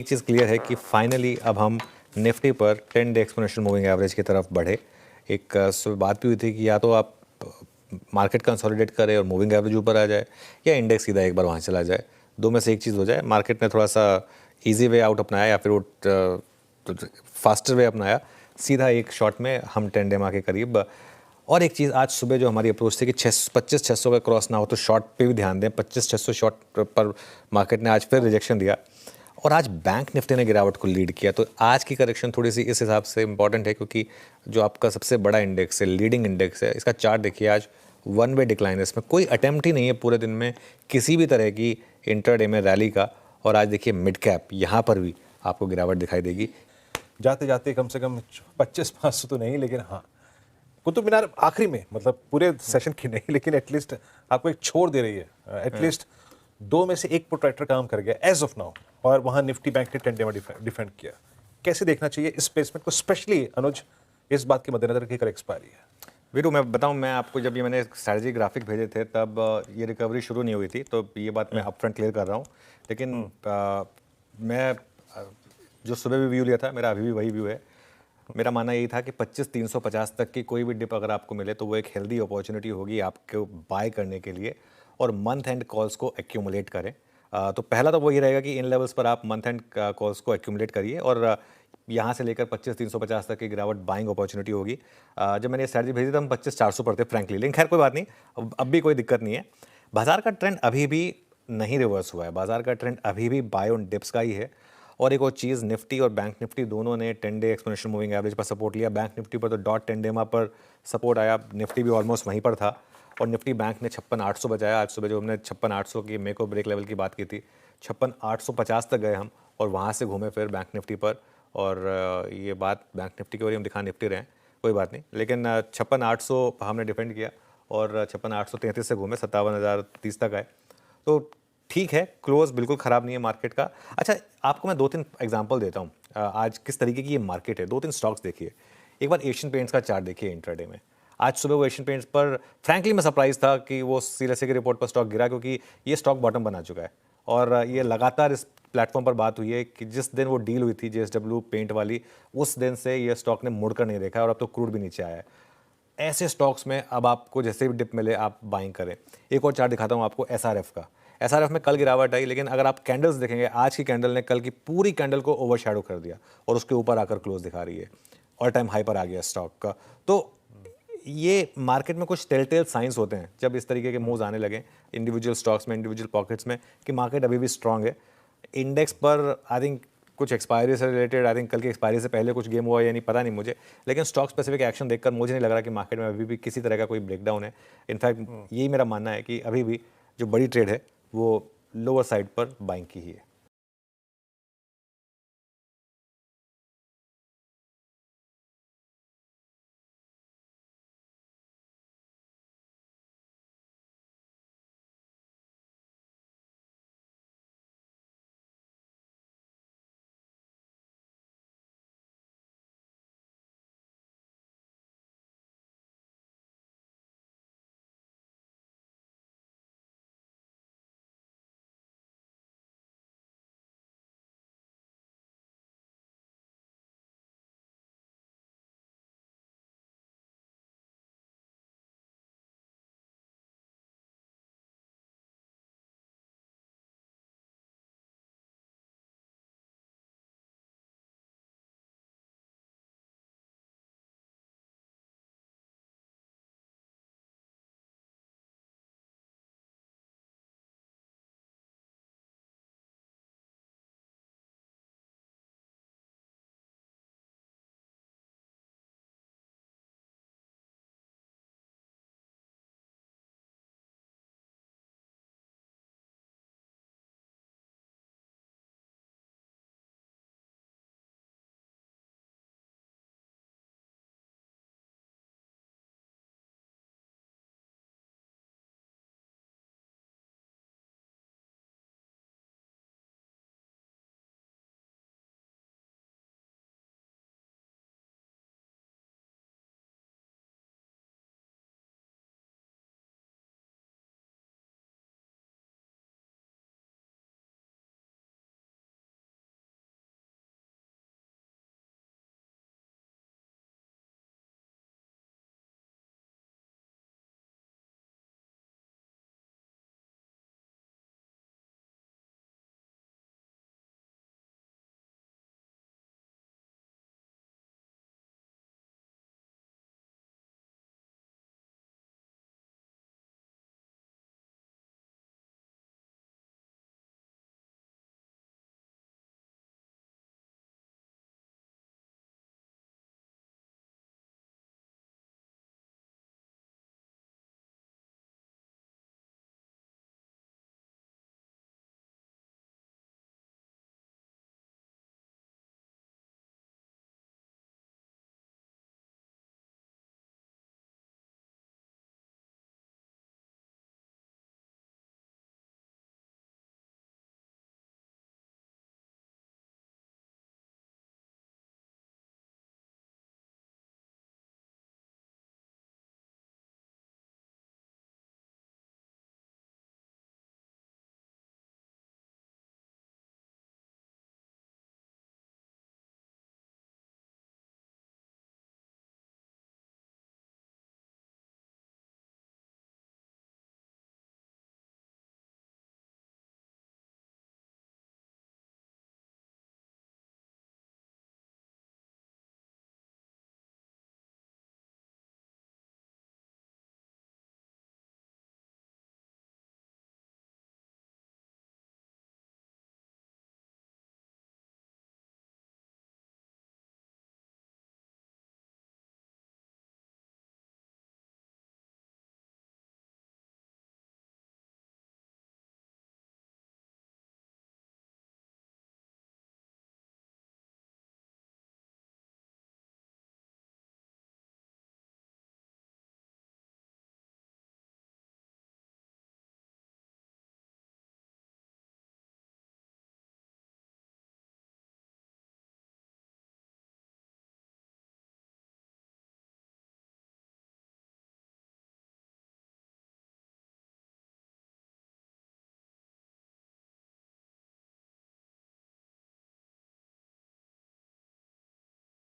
एक चीज़ क्लियर है कि फाइनली अब हम निफ्टी पर 10 डे एक्सपोनेंशियल मूविंग एवरेज की तरफ बढ़े। एक बात भी हुई थी कि या तो आप मार्केट कंसोलिडेट करें और मूविंग एवरेज ऊपर आ जाए, या इंडेक्स सीधा एक बार वहाँ चला जाए। दो में से एक चीज़ हो जाए। मार्केट ने थोड़ा सा इजी वे आउट अपनाया या फिर वो फास्टर वे अपनाया। सीधा एक शॉट में हम 10 डे के करीब। और एक चीज़, आज सुबह जो हमारी अप्रोच थी कि 2500 का क्रॉस ना हो तो शॉर्ट पे भी ध्यान दें। 2500 शॉर्ट पर मार्केट ने आज फिर रिजेक्शन दिया और आज बैंक निफ्टी ने गिरावट को लीड किया। तो आज की करेक्शन थोड़ी सी इस हिसाब से इंपॉर्टेंट है क्योंकि जो आपका सबसे बड़ा इंडेक्स है, लीडिंग इंडेक्स है, इसका चार्ट देखिए, आज वन वे डिक्लाइन है। इसमें कोई अटेम्प्ट ही नहीं है पूरे दिन में किसी भी तरह की इंटरडे में रैली का। और आज देखिए मिड कैप, यहाँ पर भी आपको गिरावट दिखाई देगी। जाते जाते कम से कम 2500 तो नहीं, लेकिन हाँ, कुतुब मीनार आखिरी में, मतलब पूरे सेशन की नहीं, लेकिन एटलीस्ट आपको एक छोड़ दे रही है। एटलीस्ट दो में से एक प्रोट्रैक्टर काम कर गया एज ऑफ नाउ, और वहाँ निफ्टी बैंक ने 10 डे में डिफेंड किया। कैसे देखना चाहिए इस प्लेसमेंट को, स्पेशली अनुज इस बात के मद्देनजर की कर एक्सपायरी है? वीरू, मैं बताऊं, मैं आपको जब ये मैंने स्ट्रैटेजी ग्राफिक भेजे थे तब ये रिकवरी शुरू नहीं हुई थी, तो ये बात मैं अपफ्रंट क्लियर कर रहा हूँ। लेकिन मैं जो सुबह भी व्यू लिया था, मेरा अभी भी वही व्यू है। मेरा मानना यही था कि 25,350 तक की कोई भी डिप अगर आपको मिले तो वो एक हेल्दी अपॉर्चुनिटी होगी आपको बाय करने के लिए, और मंथ एंड कॉल्स को एक्यूमुलेट करें। तो पहला तो वो ये रहेगा कि इन लेवल्स पर आप मंथ एंड कॉल्स को एक्यूमुलेट करिए, और यहाँ से लेकर 25,350 तक की गिरावट बाइंग अपॉर्चुनिटी होगी। जब मैंने स्ट्रैटेजी भेजी था हम 25,400 पर थे फ्रैंकली, लेकिन खैर कोई बात नहीं, अब भी कोई दिक्कत नहीं है। बाजार का ट्रेंड अभी भी नहीं रिवर्स हुआ है, बाजार का ट्रेंड अभी भी बाय ऑन डिप्स का ही है। और एक और चीज़, निफ्टी और बैंक निफ्टी दोनों ने 10 डे एक्सपोनेंशियल मूविंग एवरेज पर सपोर्ट लिया। बैंक निफ्टी पर तो डॉट 10 डे पर सपोर्ट आया, निफ्टी भी ऑलमोस्ट वहीं पर था। और निफ्टी बैंक ने 56,800 बजाया। आज सुबह जो हमने 56,800 की मेक और ब्रेक लेवल की बात की थी, 56,850 तक गए हम, और वहाँ से घूमे फिर बैंक निफ्टी पर। और ये बात बैंक निफ्टी की ओर हम दिखा निफ्टी रहे हैं, कोई बात नहीं, लेकिन 56,800 हमने डिफेंड किया और 56,833 से घूमे 57,030 तक आए। तो ठीक है, क्लोज बिल्कुल ख़राब नहीं है मार्केट का। अच्छा, आपको मैं 2-3 एग्जांपल देता हूँ आज किस तरीके की ये मार्केट है। 2-3 स्टॉक्स देखिए। एक बार एशियन पेंट्स का चार्ट देखिए इंट्राडे में। आज सुबह वो एशियन पेंट्स पर फ्रैंकली मैं सरप्राइज था कि वो सीएलएसए की रिपोर्ट पर स्टॉक गिरा, क्योंकि ये स्टॉक बॉटम बना चुका है। और ये लगातार इस प्लेटफॉर्म पर बात हुई है कि जिस दिन वो डील हुई थी जेएसडब्ल्यू पेंट वाली, उस दिन से ये स्टॉक ने मुड़कर नहीं देखा है, और अब तो क्रूड भी नीचे आया है। ऐसे स्टॉक्स में अब आपको जैसे भी डिप मिले आप बाइंग करें। एक और चार्ट दिखाता हूँ आपको एसआरएफ का। एसआरएफ में कल गिरावट आई, लेकिन अगर आप कैंडल्स देखेंगे, आज की कैंडल ने कल की पूरी कैंडल को ओवरशैडो कर दिया और उसके ऊपर आकर क्लोज दिखा रही है। ऑल टाइम हाई पर आ गया स्टॉक का। तो ये मार्केट में कुछ टेलटेल साइंस होते हैं जब इस तरीके के मूव्स आने लगे इंडिविजुअल स्टॉक्स में, इंडिविजुअल पॉकेट्स में, कि मार्केट अभी भी स्ट्रांग है। इंडेक्स पर आई थिंक कुछ एक्सपायरी से रिलेटेड, आई थिंक कल की एक्सपायरी से पहले कुछ गेम हुआ या नहीं पता नहीं मुझे, लेकिन स्टॉक स्पेसिफिक एक्शन देखकर मुझे नहीं लग रहा कि मार्केट में अभी भी किसी तरह का कोई ब्रेकडाउन है। इनफैक्ट यही मेरा मानना है कि अभी भी जो बड़ी ट्रेड है वो लोअर साइड पर बाइंग की ही है।